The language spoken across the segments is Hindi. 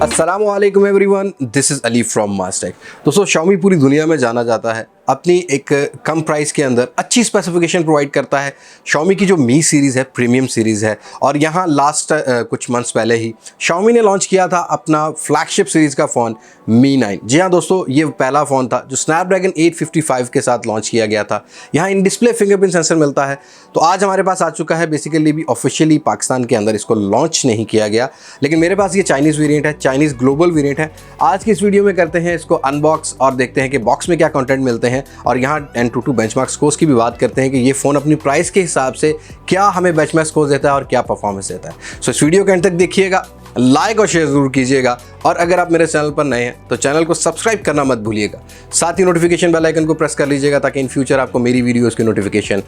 अस्सलामुअलैकुम everyone, this is Ali from Mastek. दोस्तों, Xiaomi पूरी दुनिया में जाना जाता है अपनी एक कम प्राइस के अंदर अच्छी स्पेसिफिकेशन प्रोवाइड करता है। Xiaomi की जो मी सीरीज़ है प्रीमियम सीरीज़ है, और यहाँ लास्ट कुछ मंथ्स पहले ही Xiaomi ने लॉन्च किया था अपना फ्लैगशिप सीरीज़ का फ़ोन Mi 9। जी हाँ दोस्तों, ये पहला फ़ोन था जो स्नैपड्रैगन 855 के साथ लॉन्च किया गया था। यहाँ इन डिस्प्ले फिंगरप्रिंट सेंसर मिलता है। तो आज हमारे पास आ चुका है, बेसिकली भी ऑफिशियली पाकिस्तान के अंदर इसको लॉन्च नहीं किया गया, लेकिन मेरे पास ये चाइनीज़ वेरिएंट है, चाइनीज़ ग्लोबल वेरिएंट है। आज की इस वीडियो में करते हैं इसको अनबॉक्स और देखते हैं कि बॉक्स में क्या कंटेंट मिलते हैं, और यहाँ AnTuTu बेंचमार्क स्कोर्स की भी बात करते हैं कि ये फ़ोन अपनी प्राइस के हिसाब से क्या हमें बेंचमार्क स्कोर देता है और क्या परफॉर्मेंस देता है। सो इस वीडियो के अंत तक देखिएगा, लाइक और शेयर ज़रूर कीजिएगा, और अगर आप मेरे चैनल पर नए हैं तो चैनल को सब्सक्राइब करना मत भूलिएगा। साथ ही नोटिफिकेशन बेल आइकन को प्रेस कर लीजिएगा ताकि इन फ्यूचर आपको मेरी वीडियोज़ की नोटिफिकेशन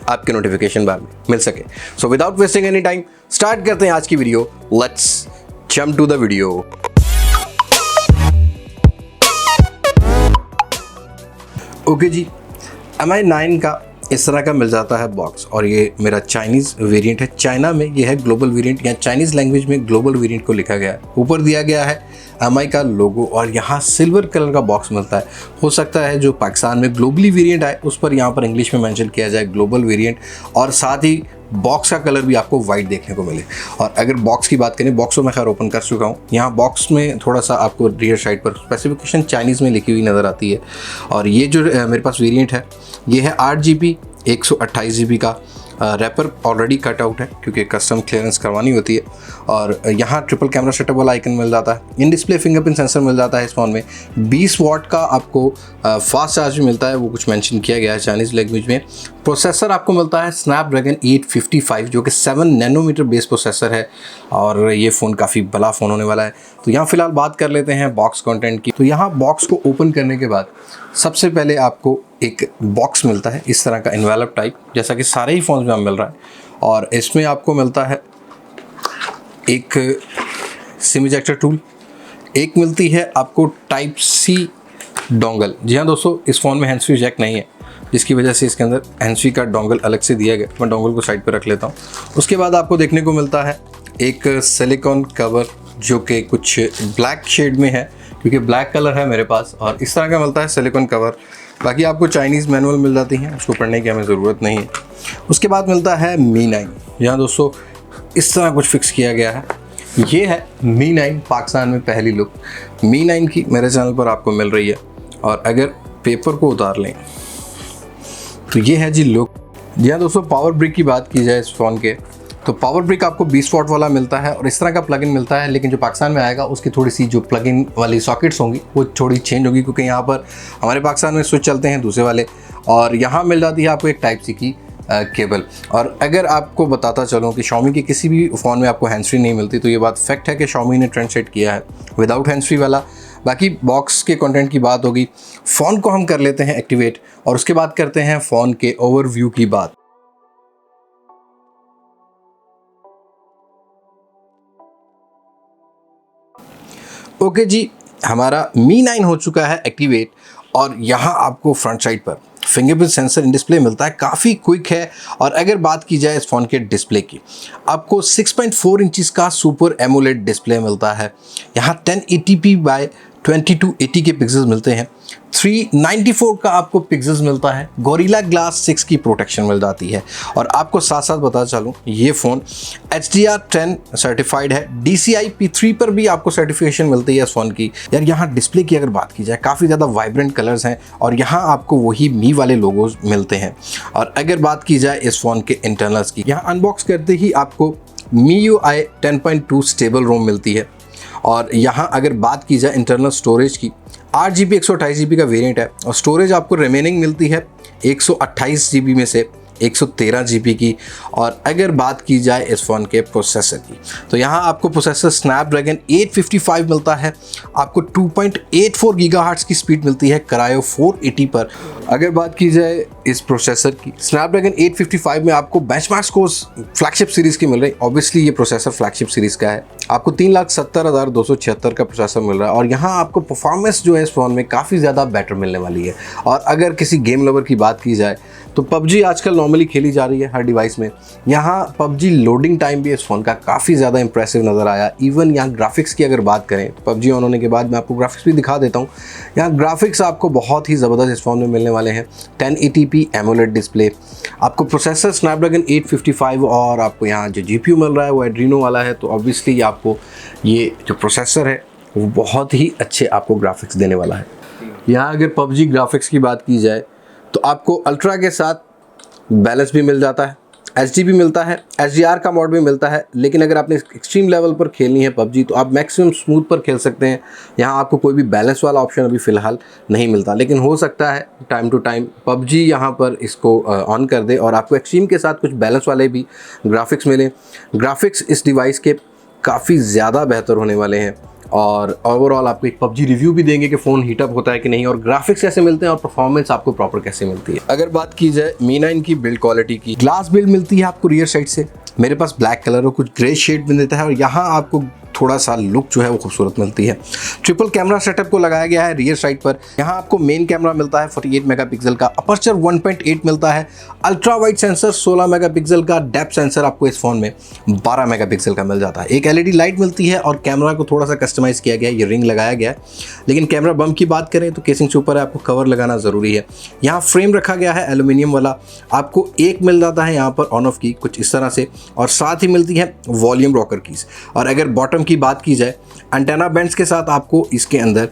आपके नोटिफिकेशन बार में मिल सके। So without wasting any time start करते हैं आज की video. Let's jump to the video. Okay जी, Mi 9 का इस तरह का मिल जाता है बॉक्स, और ये मेरा चाइनीज़ वेरिएंट है। चाइना में ये है ग्लोबल वेरिएंट, या चाइनीज़ लैंग्वेज में ग्लोबल वेरिएंट को लिखा गया है। ऊपर दिया गया है Mi का लोगो, और यहाँ सिल्वर कलर का बॉक्स मिलता है। हो सकता है जो पाकिस्तान में ग्लोबली वेरिएंट आए उस पर यहाँ पर इंग्लिश में मेंशन किया जाए ग्लोबल वेरिएंट, और साथ ही बॉक्स का कलर भी आपको वाइट देखने को मिले। और अगर बॉक्स की बात करें, बॉक्स को मैं खैर ओपन कर चुका हूँ। यहाँ बॉक्स में थोड़ा सा आपको रियर साइड पर स्पेसिफिकेशन चाइनीज़ में लिखी हुई नज़र आती है। और ये जो मेरे पास वेरिएंट है, ये है 8GB 128GB का। रैपर ऑलरेडी कट आउट है क्योंकि कस्टम क्लियरेंस करवानी होती है। और यहाँ ट्रिपल कैमरा सेटअप वाला आइकन मिल जाता है। इन डिस्प्ले फिंगरप्रिंट सेंसर मिल जाता है इस फ़ोन में। 20 वाट का आपको फास्ट चार्ज भी मिलता है, वो कुछ मेंशन किया गया है चाइनीज़ लैंग्वेज में। प्रोसेसर आपको मिलता है स्नैपड्रैगन 855 जो कि 7 नैनोमीटर बेस प्रोसेसर है, और ये फ़ोन काफ़ी बड़ा फ़ोन होने वाला है। तो यहाँ फ़िलहाल बात कर लेते हैं बॉक्स कंटेंट की। तो यहाँ बॉक्स को ओपन करने के बाद सबसे पहले आपको एक बॉक्स मिलता है इस तरह का एनवेलप टाइप, जैसा कि सारे ही फ़ोन्स में हमें मिल रहा है। और इसमें आपको मिलता है एक सिम इजेक्टर टूल, एक मिलती है आपको टाइप सी डोंगल। जी हाँ दोस्तों, इस फ़ोन में हैंड्स फ्री जैक नहीं है, जिसकी वजह से इसके अंदर हैंड्स फ्री का डोंगल अलग से दिया गया। मैं डोंगल को साइड पर रख लेता हूँ। उसके बाद आपको देखने को मिलता है एक सिलिकॉन कवर जो कि कुछ ब्लैक शेड में है, क्योंकि ब्लैक कलर है मेरे पास, और इस तरह का मिलता है सिलिकॉन कवर। बाकी आपको चाइनीज़ मैनुअल मिल जाती हैं, उसको पढ़ने की हमें ज़रूरत नहीं है। उसके बाद मिलता है Mi 9। यहाँ दोस्तों इस तरह कुछ फिक्स किया गया है। ये है Mi 9 पाकिस्तान में पहली लुक Mi 9 की मेरे चैनल पर आपको मिल रही है। और अगर पेपर को उतार लें तो ये है जी लुक। जी हाँ दोस्तों, पावर ब्रिक की बात की जाए इस फ़ोन के, तो पावर ब्रिक आपको 20 वाट वाला मिलता है, और इस तरह का प्लगइन मिलता है। लेकिन जो पाकिस्तान में आएगा उसकी थोड़ी सी जो प्लगइन वाली सॉकेट्स होंगी वो थोड़ी चेंज होगी, क्योंकि यहाँ पर हमारे पाकिस्तान में स्विच चलते हैं दूसरे वाले। और यहाँ मिल जाती है आपको एक टाइप सी की केबल। और अगर आपको बताता चलूँ कि Xiaomi के किसी भी फ़ोन में आपको हैंड्स फ्री नहीं मिलती, तो ये बात फैक्ट है कि Xiaomi ने ट्रेंड सेट किया है विदाउट हैंड्स फ्री वाला। बाकी बॉक्स के कंटेंट की बात होगी। फ़ोन को हम कर लेते हैं एक्टिवेट, और उसके बाद करते हैं फ़ोन के ओवरव्यू की बात। ओके जी, हमारा Mi 9 हो चुका है एक्टिवेट, और यहाँ आपको फ्रंट साइड पर फिंगरप्रिंट सेंसर इन डिस्प्ले मिलता है, काफ़ी क्विक है। और अगर बात की जाए इस फ़ोन के डिस्प्ले की, आपको 6.4 इंचज़ का सुपर एमोलेड डिस्प्ले मिलता है। यहाँ 1080p बाय 2280 के पिक्सल्स मिलते हैं। 394 का आपको पिक्सल्स मिलता है। गोरिल्ला ग्लास 6 की प्रोटेक्शन मिल जाती है। और आपको साथ साथ बता चलूँ, ये फ़ोन HDR10 सर्टिफाइड है। DCI P3 पर भी आपको सर्टिफिकेशन मिलती है इस फ़ोन की। यार यहाँ डिस्प्ले की अगर बात की जाए, काफ़ी ज़्यादा वाइब्रेंट कलर्स हैं, और यहाँ आपको वही मी वाले लोगोज मिलते हैं। और अगर बात की जाए इस फ़ोन के इंटरनल्स की, यहाँ अनबॉक्स करते ही आपको MIUI 10.2 स्टेबल रोम मिलती है। और यहाँ अगर बात की जाए इंटरनल स्टोरेज की, 8GB 128GB का वेरिएंट है, और स्टोरेज आपको रिमेनिंग मिलती है 128GB में से 113 GB की। और अगर बात की जाए इस फ़ोन के प्रोसेसर की, तो यहाँ आपको प्रोसेसर स्नैपड्रैगन 855 मिलता है। आपको 2.84 गीगाहर्ट्ज़ की स्पीड मिलती है क्रायो 480 पर। अगर बात की जाए इस प्रोसेसर की, स्नैपड्रैगन 855 में आपको बेंचमार्क स्कोर्स फ्लैगशिप सीरीज़ की मिल रही है। ऑब्वियसली ये प्रोसेसर फ्लैगशिप सीरीज़ का है। आपको 3,70,276 का प्रोसेसर मिल रहा है और यहाँ आपको परफॉर्मेंस जो है इस फ़ोन में काफ़ी ज़्यादा बेटर मिलने वाली है। और अगर किसी गेम लवर की बात की जाए तो पबजी आजकल नॉर्मली खेली जा रही है हर डिवाइस में। यहाँ पबजी लोडिंग टाइम भी इस फ़ोन का काफ़ी ज़्यादा इंप्रेसिव नज़र आया। इवन यहाँ ग्राफिक्स की अगर बात करें तो पबजी ऑन होने के बाद मैं आपको ग्राफिक्स भी दिखा देता हूँ। यहाँ ग्राफिक्स आपको बहुत ही ज़बरदस्त इस फ़ोन में मिलने वाले हैं। 1080p एमोलेड डिस्प्ले, आपको प्रोसेसर स्नैपड्रैगन 855 और आपको यहाँ जो GPU मिल रहा है वो एड्रीनो वाला है। तो ऑब्वियसली आपको ये जो प्रोसेसर है वो बहुत ही अच्छे आपको ग्राफिक्स देने वाला है। यहाँ अगर पबजी ग्राफिक्स की बात की जाए तो आपको अल्ट्रा के साथ बैलेंस भी मिल जाता है, HD भी मिलता है, HDR का मोड भी मिलता है। लेकिन अगर आपने एक्सट्रीम लेवल पर खेलनी है पबजी तो आप मैक्सिमम स्मूथ पर खेल सकते हैं। यहाँ आपको कोई भी बैलेंस वाला ऑप्शन अभी फ़िलहाल नहीं मिलता, लेकिन हो सकता है टाइम टू टाइम पबजी यहाँ पर इसको ऑन कर दे और आपको एक्सट्रीम के साथ कुछ बैलेंस वाले भी ग्राफिक्स मिले। ग्राफिक्स इस डिवाइस के काफ़ी ज़्यादा बेहतर होने वाले हैं और ओवरऑल आपको एक पबजी रिव्यू भी देंगे कि फ़ोन हीटअप होता है कि नहीं और ग्राफिक्स कैसे मिलते हैं और परफॉर्मेंस आपको प्रॉपर कैसे मिलती है। अगर बात की जाए Mi 9 की बिल्ड क्वालिटी की, ग्लास बिल्ड मिलती है आपको रियर साइड से। मेरे पास ब्लैक कलर और कुछ ग्रे शेड में देता है और यहाँ आपको थोड़ा सा लुक जो है वो खूबसूरत मिलती है। ट्रिपल कैमरा सेटअप को लगाया गया है रियर साइड पर। यहाँ आपको मेन कैमरा मिलता है 48 मेगापिक्सल का, अपर्चर 1.8 मिलता है, अल्ट्रा वाइड सेंसर 16 मेगापिक्सल का, डेप्थ सेंसर आपको इस फोन में 12 मेगापिक्सल का मिल जाता है। एक LED लाइट मिलती है और कैमरा को थोड़ा सा कस्टमाइज़ किया गया है, ये रिंग लगाया गया है। लेकिन कैमरा बम की बात करें तो केसिंग से ऊपर है, आपको कवर लगाना ज़रूरी है। यहाँ फ्रेम रखा गया है एल्यूमिनियम वाला, आपको एक मिल जाता है यहाँ पर ऑन ऑफ की कुछ इस तरह से और साथ ही मिलती है वॉल्यूम रॉकर कीज़। और अगर बॉटम की बात की जाए, एंटेना बैंड्स के साथ आपको इसके अंदर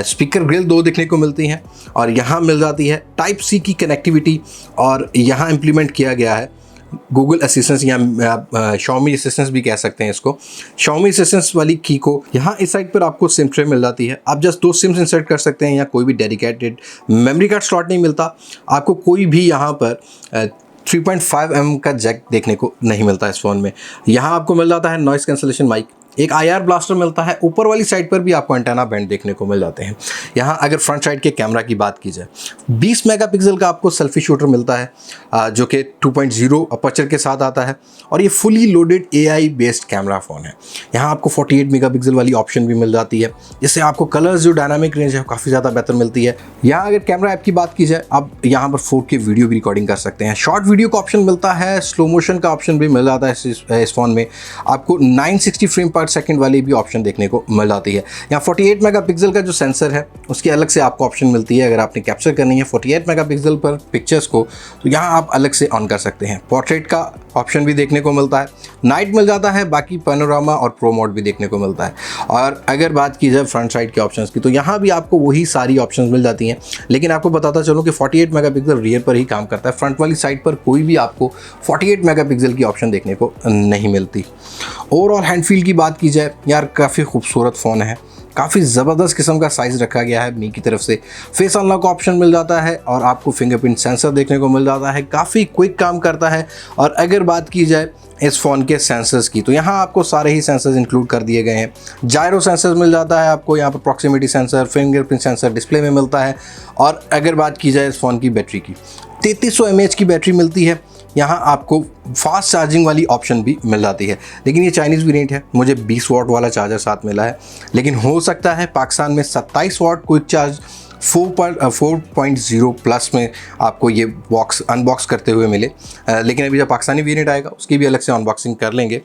स्पीकर ग्रिल 2 देखने को मिलती हैं और यहाँ मिल जाती है टाइप C की कनेक्टिविटी। और यहाँ इम्प्लीमेंट किया गया है गूगल असिस्टेंस या Xiaomi असिस्टेंस भी कह सकते हैं इसको। Xiaomi असिस्टेंस वाली की को यहाँ इस साइड पर आपको सिम ट्रे मिल जाती है। आप जस्ट 2 सिम्स इंसर्ट कर सकते हैं, या कोई भी डेडिकेटेड मेमोरी कार्ड स्लॉट नहीं मिलता आपको। कोई भी यहाँ पर 3.5mm का जैक देखने को नहीं मिलता इस फ़ोन में। यहाँ आपको मिल जाता है नॉइस कैंसलेशन माइक, एक IR ब्लास्टर मिलता है, ऊपर वाली साइड पर भी आपको एंटेना बैंड देखने को मिल जाते हैं। यहाँ अगर फ्रंट साइड के कैमरा की बात की जाए, 20 मेगापिक्सल का आपको सेल्फी शूटर मिलता है जो कि 2.0 अपर्चर के साथ आता है और ये fully loaded AI based camera phone है। यहाँ आपको 48 मेगापिक्सल वाली ऑप्शन भी मिल जाती है, जिससे आपको कलर्स जो डायनामिक रेंज है काफ़ी ज़्यादा बेहतर मिलती है। यहाँ अगर कैमरा ऐप की बात की जाए, आप यहाँ पर 4K वीडियो भी रिकॉर्डिंग कर सकते हैं। शॉर्ट वीडियो का ऑप्शन मिलता है, स्लो मोशन का ऑप्शन भी मिल जाता है इस फ़ोन में। आपको 960 फ्रेम पर सेकंड वाली भी ऑप्शन देखने को मिल जाती है। यहाँ 48 मेगापिक्सल का जो सेंसर है उसकी अलग से आपको ऑप्शन मिलती है। अगर आपने कैप्चर करनी है 48 मेगापिक्सल पर पिक्चर्स को तो यहाँ आप अलग से ऑन कर सकते हैं। पोर्ट्रेट का ऑप्शन भी देखने को मिलता है, नाइट मिल जाता है, बाकी पैनोरामा और प्रो मोड भी देखने को मिलता है। और अगर बात की जाए फ्रंट साइड के ऑप्शंस की तो यहाँ भी आपको वही सारी ऑप्शंस मिल जाती हैं। लेकिन आपको बताता चलूँ कि 48 मेगापिक्सल रियर पर ही काम करता है, फ्रंट वाली साइड पर कोई भी आपको 48 मेगापिक्सल की ऑप्शन देखने को नहीं मिलती। ओवरऑल हैंड फील की बात की जाए, यार काफ़ी खूबसूरत फ़ोन है, काफ़ी ज़बरदस्त किस्म का साइज़ रखा गया है मी की तरफ से। फेस अनलॉक ऑप्शन मिल जाता है और आपको फिंगरप्रिंट सेंसर देखने को मिल जाता है, काफ़ी क्विक काम करता है। और अगर बात की जाए इस फ़ोन के सेंसर्स की तो यहाँ आपको सारे ही सेंसर्स इंक्लूड कर दिए गए हैं। जायरो सेंसर्स मिल जाता है आपको, यहाँ पर proximity sensor, fingerprint sensor display में मिलता है। और अगर बात की जाए इस फ़ोन की बैटरी की, 3300 mAh की बैटरी मिलती है। यहाँ आपको फास्ट चार्जिंग वाली ऑप्शन भी मिल जाती है, लेकिन ये चाइनीज़ वेरिएंट है, मुझे 20 वाट वाला चार्जर साथ मिला है। लेकिन हो सकता है पाकिस्तान में 27 वाट क्विक चार्ज 4.0 प्लस में आपको ये बॉक्स अनबॉक्स करते हुए मिले। लेकिन अभी जब पाकिस्तानी वेरिएंट आएगा उसकी भी अलग से अनबॉक्सिंग कर लेंगे।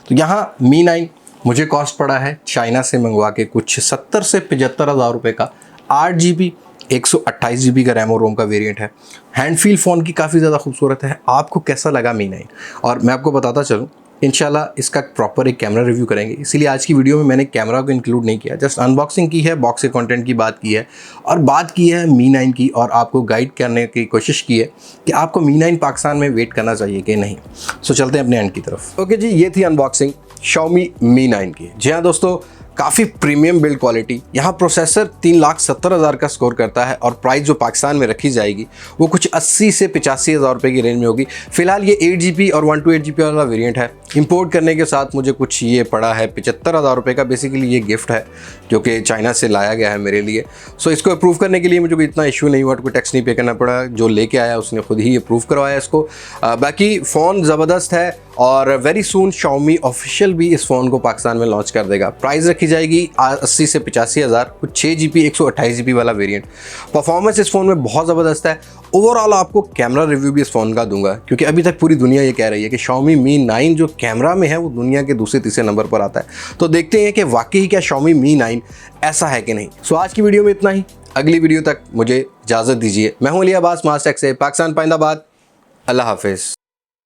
तो यहाँ Mi 9 मुझे कॉस्ट पड़ा है चाइना से मंगवा के कुछ 70 से 75 हज़ार रुपये का। 8GB 128 GB का रैम और रोम का वेरिएंट है। हैंड फील फ़ोन की काफ़ी ज़्यादा खूबसूरत है। आपको कैसा लगा Mi 9? और मैं आपको बताता चलूँ, इंशाल्लाह इसका प्रॉपर एक कैमरा रिव्यू करेंगे, इसीलिए आज की वीडियो में मैंने कैमरा को इंक्लूड नहीं किया, जस्ट अनबॉक्सिंग की है, बॉक्स के कंटेंट की बात की है और बात की है Mi 9 की, और आपको गाइड करने की कोशिश की है कि आपको Mi 9 पाकिस्तान में वेट करना चाहिए कि नहीं। सो चलते हैं अपने एंड की तरफ। ओके जी, ये थी अनबॉक्सिंग Xiaomi Mi 9 की। जी हाँ दोस्तों, काफ़ी प्रीमियम बिल्ड क्वालिटी। यहाँ प्रोसेसर 3,70,000 का स्कोर करता है और प्राइस जो पाकिस्तान में रखी जाएगी वो कुछ 80 से 85,000 रुपये की रेंज में होगी। फिलहाल ये 8GB और 128GB वाला वेरिएंट है। इंपोर्ट करने के साथ मुझे कुछ ये पड़ा है 75,000 रुपये का। बेसिकली ये गिफ्ट है जो कि चाइना से लाया गया है मेरे लिए। सो इसको अप्रूव करने के लिए मुझे कोई इतना इशू नहीं हुआ, कोई टैक्स नहीं पे करना पड़ा। जो लेके आया उसने खुद ही अप्रूव करवाया इसको। बाकी फ़ोन ज़बरदस्त है और वेरी सून Xiaomi ऑफिशियल भी इस फ़ोन को पाकिस्तान में लॉन्च कर देगा। प्राइस रखी जाएगी 80 से 85,000, कुछ 6GB 128GB वाला वेरिएंट। परफॉर्मेंस इस फ़ोन में बहुत ज़बरदस्त है। ओवरऑल आपको कैमरा रिव्यू भी इस फ़ोन का दूंगा, क्योंकि अभी तक पूरी दुनिया ये कह रही है कि Xiaomi Mi 9 जो कैमरा में है वो दुनिया के दूसरे तीसरे नंबर पर आता है। तो देखते हैं कि वाकई क्या Xiaomi Mi 9 ऐसा है कि नहीं। सो आज की वीडियो में इतना ही। अगली वीडियो तक मुझे इजाज़त दीजिए। मैं हूं अली अब्बास मास्टेक से, पाकिस्तान पाइंदाबाद। अल्लाह हाफिज़।